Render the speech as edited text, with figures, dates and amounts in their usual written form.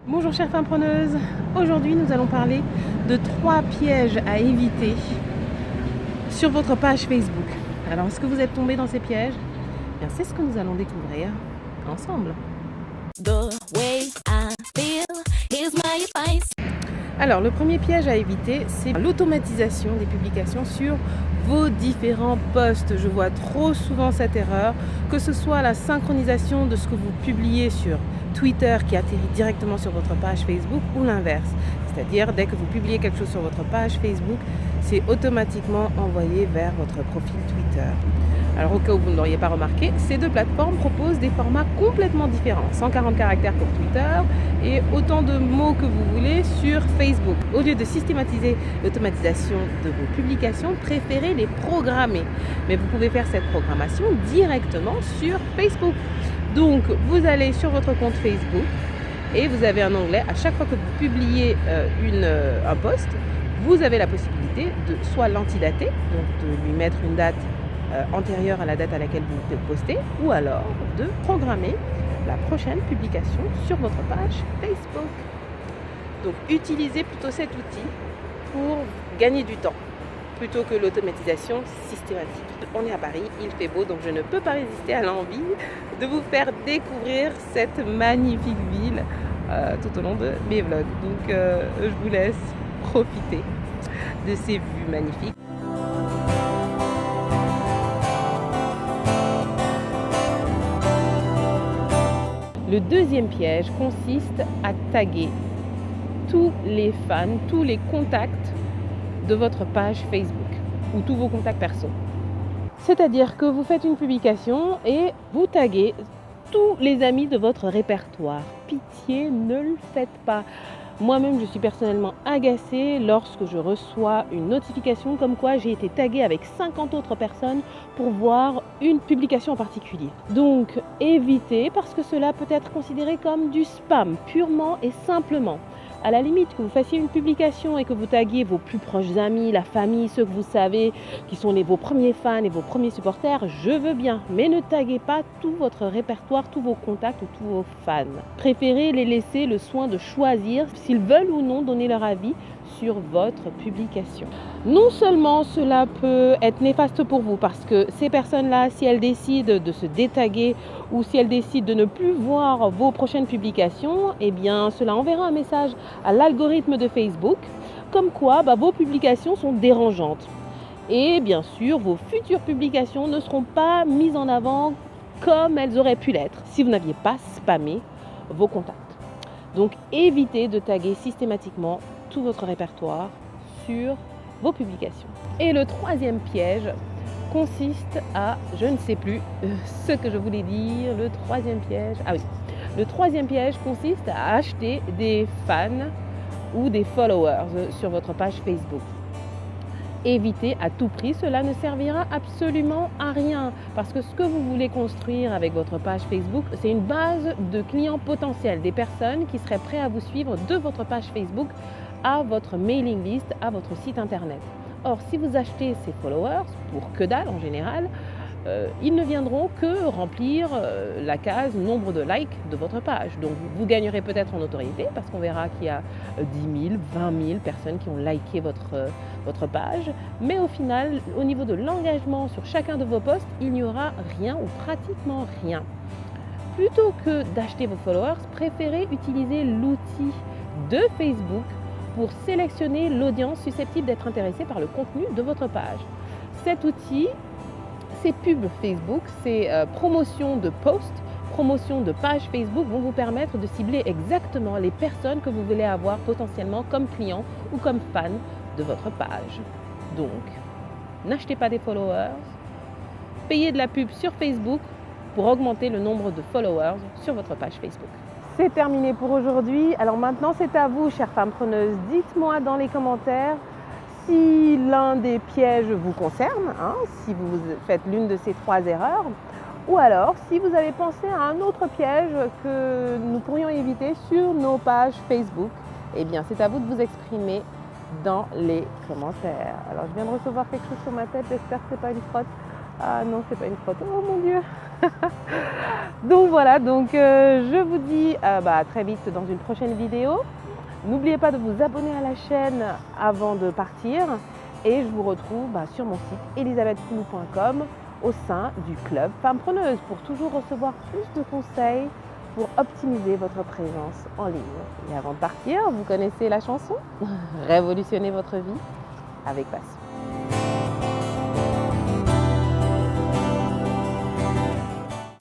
Bonjour chères femmes preneuses, aujourd'hui nous allons parler de 3 pièges à éviter sur votre page Facebook. Alors est-ce que vous êtes tombé dans ces pièges? Bien, c'est ce que nous allons découvrir ensemble. Alors le premier piège à éviter, c'est l'automatisation des publications sur vos différents posts. Je vois trop souvent cette erreur, que ce soit la synchronisation de ce que vous publiez sur Twitter qui atterrit directement sur votre page Facebook ou l'inverse. C'est-à-dire dès que vous publiez quelque chose sur votre page Facebook, c'est automatiquement envoyé vers votre profil Twitter. Alors au cas où vous ne l'auriez pas remarqué, ces deux plateformes proposent des formats complètement différents. 140 caractères pour Twitter et autant de mots que vous voulez sur Facebook. Au lieu de systématiser l'automatisation de vos publications, préférez les programmer. Mais vous pouvez faire cette programmation directement sur Facebook. Donc vous allez sur votre compte Facebook et vous avez un onglet. À chaque fois que vous publiez un post, vous avez la possibilité de soit l'antidater, donc de lui mettre une date antérieure à la date à laquelle vous postez, ou alors de programmer la prochaine publication sur votre page Facebook. Donc utilisez plutôt cet outil pour gagner du temps plutôt que l'automatisation systématique. On est à Paris, il fait beau, donc je ne peux pas résister à l'envie de vous faire découvrir cette magnifique ville tout au long de mes vlogs. Donc je vous laisse profiter de ces vues magnifiques. Le deuxième piège consiste à taguer tous les fans, tous les contacts de votre page Facebook ou tous vos contacts perso. C'est-à-dire que vous faites une publication et vous taguez tous les amis de votre répertoire. Pitié, ne le faites pas. Moi-même, je suis personnellement agacée lorsque je reçois une notification comme quoi j'ai été taguée avec 50 autres personnes pour voir une publication en particulier. Donc, évitez parce que cela peut être considéré comme du spam, purement et simplement. À la limite, que vous fassiez une publication et que vous taguiez vos plus proches amis, la famille, ceux que vous savez qui sont vos premiers fans et vos premiers supporters, je veux bien. Mais ne taguez pas tout votre répertoire, tous vos contacts ou tous vos fans. Préférez les laisser le soin de choisir s'ils veulent ou non donner leur avis sur votre publication. Non seulement cela peut être néfaste pour vous parce que ces personnes-là, si elles décident de se détaguer ou si elles décident de ne plus voir vos prochaines publications, eh bien cela enverra un message à l'algorithme de Facebook comme quoi vos publications sont dérangeantes. Et bien sûr, vos futures publications ne seront pas mises en avant comme elles auraient pu l'être si vous n'aviez pas spammé vos contacts. Donc évitez de taguer systématiquement tout votre répertoire sur vos publications. Et le troisième piège consiste à, je ne sais plus ce que je voulais dire, le troisième piège, le troisième piège consiste à acheter des fans ou des followers sur votre page Facebook. Évitez à tout prix, cela ne servira absolument à rien parce que ce que vous voulez construire avec votre page Facebook, c'est une base de clients potentiels, des personnes qui seraient prêts à vous suivre de votre page Facebook à votre mailing list, à votre site internet. Or, si vous achetez ces followers, pour que dalle en général, ils ne viendront que remplir la case nombre de likes de votre page. Donc vous gagnerez peut-être en notoriété parce qu'on verra qu'il y a 10 000, 20 000 personnes qui ont liké votre page. Mais au final, au niveau de l'engagement sur chacun de vos posts, il n'y aura rien ou pratiquement rien. Plutôt que d'acheter vos followers, préférez utiliser l'outil de Facebook pour sélectionner l'audience susceptible d'être intéressée par le contenu de votre page. Cet outil, ces pubs Facebook, ces promotions de posts, promotions de pages Facebook vont vous permettre de cibler exactement les personnes que vous voulez avoir potentiellement comme clients ou comme fans de votre page. Donc, n'achetez pas des followers, payez de la pub sur Facebook pour augmenter le nombre de followers sur votre page Facebook. C'est terminé pour aujourd'hui. Alors maintenant, c'est à vous, chères femmes preneuses. Dites-moi dans les commentaires si l'un des pièges vous concerne, si vous faites l'une de ces 3 erreurs, ou alors si vous avez pensé à un autre piège que nous pourrions éviter sur nos pages Facebook. Eh bien, c'est à vous de vous exprimer dans les commentaires. Alors, je viens de recevoir quelque chose sur ma tête, j'espère que ce n'est pas une frotte. Ah non, c'est pas une frotte, oh mon Dieu! Donc voilà, je vous dis à très vite dans une prochaine vidéo. N'oubliez pas de vous abonner à la chaîne avant de partir et je vous retrouve sur mon site elisabethcoulou.com au sein du club Femmes Preneuses pour toujours recevoir plus de conseils pour optimiser votre présence en ligne. Et avant de partir, vous connaissez la chanson? Révolutionnez votre vie avec passion.